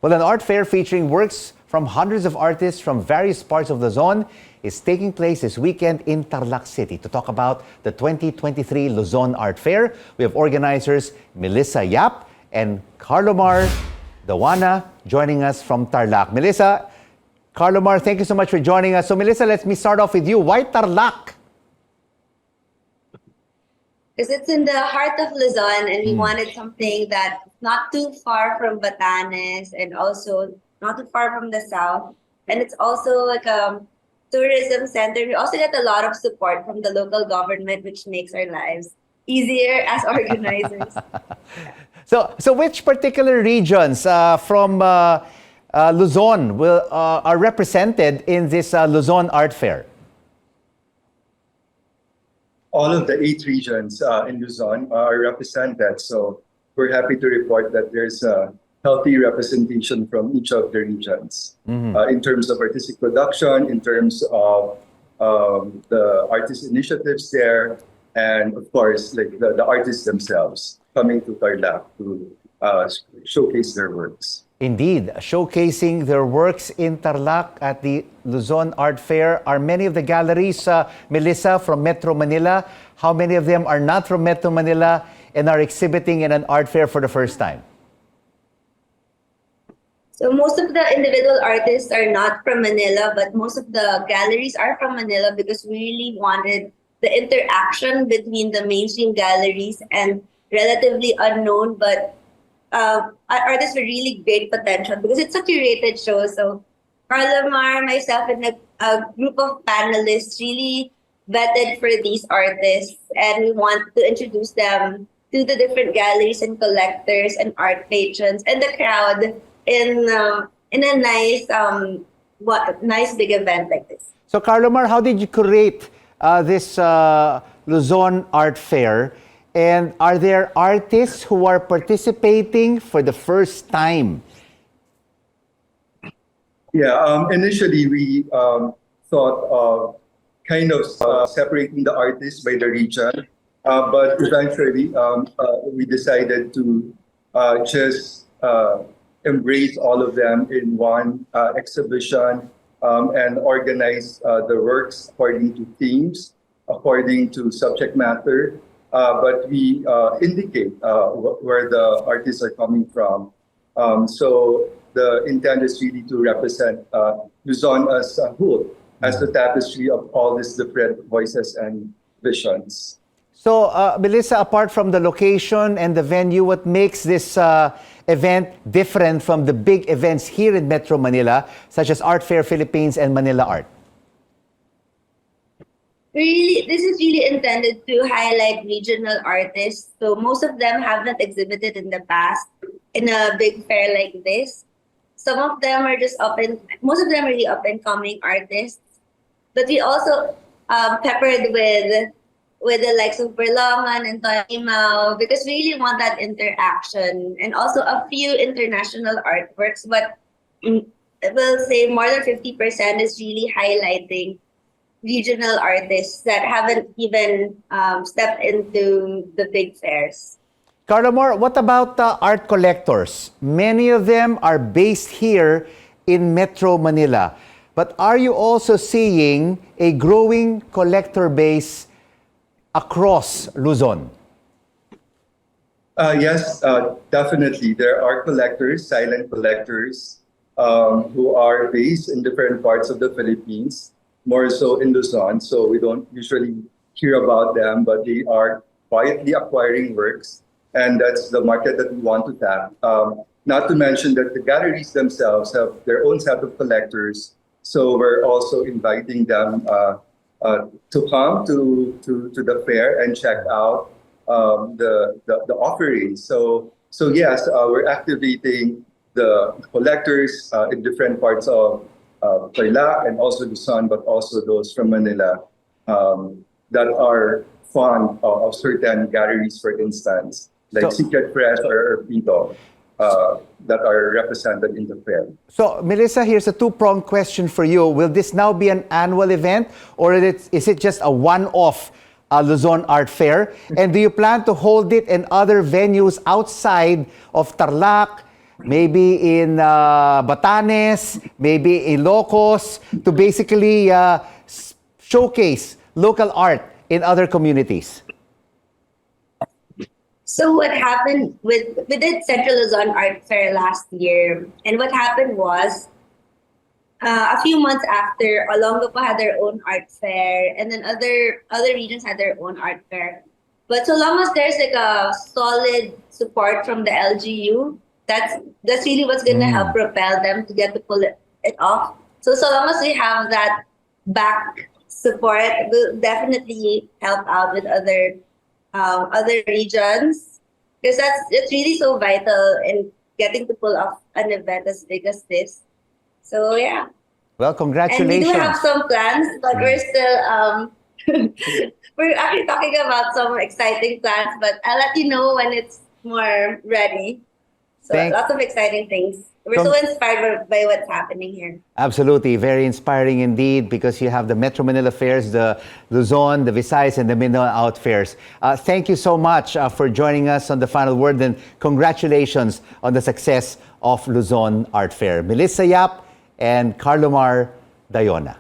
Well, an art fair featuring works from hundreds of artists from various parts of Luzon is taking place this weekend in Tarlac City. To talk about the 2023 Luzon Art Fair, we have organizers Melissa Yap and Carlomar Daoana joining us from Tarlac. Melissa, Carlomar, thank you so much for joining us. So Melissa, let me start off with you. Why Tarlac? Because it's in the heart of Luzon, and we wanted something that's not too far from Batanes and also not too far from the south. And it's also like a tourism center. We also get a lot of support from the local government, which makes our lives easier as organizers. So which particular regions from Luzon are represented in this Luzon Art Fair? All of the 8 regions in Luzon are represented. So we're happy to report that there's a healthy representation from each of the regions in terms of artistic production, in terms of the artist initiatives there, and of course, like the artists themselves coming to Tarlac to showcase their works. Indeed, showcasing their works in Tarlac at the Luzon Art Fair. Are many of the galleries, Melissa, from Metro Manila? How many of them are not from Metro Manila and are exhibiting in an art fair for the first time? So most of the individual artists are not from Manila, but most of the galleries are from Manila because we really wanted the interaction between the mainstream galleries and relatively unknown but artists with really great potential because it's a curated show. So Carlomar, myself, and a group of panelists really vetted for these artists, and we want to introduce them to the different galleries and collectors and art patrons and the crowd in a nice big event like this. So Carlomar, how did you curate this Luzon Art Fair? And are there artists who are participating for the first time? Yeah, initially we thought of kind of separating the artists by the region, but eventually we decided to just embrace all of them in one exhibition and organize the works according to themes, according to subject matter. But we indicate where the artists are coming from. So the intent is really to represent Luzon as a whole, as the tapestry of all these different voices and visions. So, Melissa, apart from the location and the venue, what makes this event different from the big events here in Metro Manila, such as Art Fair Philippines and Manila Art? This is really intended to highlight regional artists. So most of them haven't exhibited in the past in a big fair like this. Some of them are most of them are really up and coming artists. But we also peppered with the likes of Berlongan and Tony because we really want that interaction, and also a few international artworks. But I will say more than 50% is really highlighting regional artists that haven't even stepped into the big fairs. Carlomar, what about art collectors? Many of them are based here in Metro Manila. But are you also seeing a growing collector base across Luzon? Yes, definitely. There are collectors, silent collectors, who are based in different parts of the Philippines, more so in Luzon. So we don't usually hear about them, but they are quietly acquiring works. And that's the market that we want to tap. Not to mention that the galleries themselves have their own set of collectors. So we're also inviting them to come to the fair and check out the offerings. So yes, we're activating the collectors in different parts of Tarlac and also Luzon, but also those from Manila that are fond of certain galleries, for instance, like Secret Press or Pinto, that are represented in the fair. So, Melissa, here's a two-pronged question for you. Will this now be an annual event, or is it just a one-off Luzon Art Fair? And do you plan to hold it in other venues outside of Tarlac maybe in Batanes, maybe Ilocos, to basically showcase local art in other communities? So what happened we did Central Luzon Art Fair last year, and what happened was a few months after, Olongapo had their own art fair, and then other regions had their own art fair. But so long as there's like a solid support from the LGU, that's really what's gonna help propel them to get to pull it off. So long as we have that back support, will definitely help out with other regions, because it's really so vital in getting to pull off an event as big as this. So yeah, Well, and we congratulations. do have some plans, but we're still we're actually talking about some exciting plans, but I'll let you know when it's more ready. So Thank- lots of exciting things. We're so inspired by what's happening here. Absolutely, very inspiring indeed, because you have the Metro Manila Fairs, the Luzon, the Visayas, and the Mindanao Out Fairs. Thank you so much for joining us on The Final Word, and congratulations on the success of Luzon Art Fair. Melissa Yap and Carlomar, Daoana.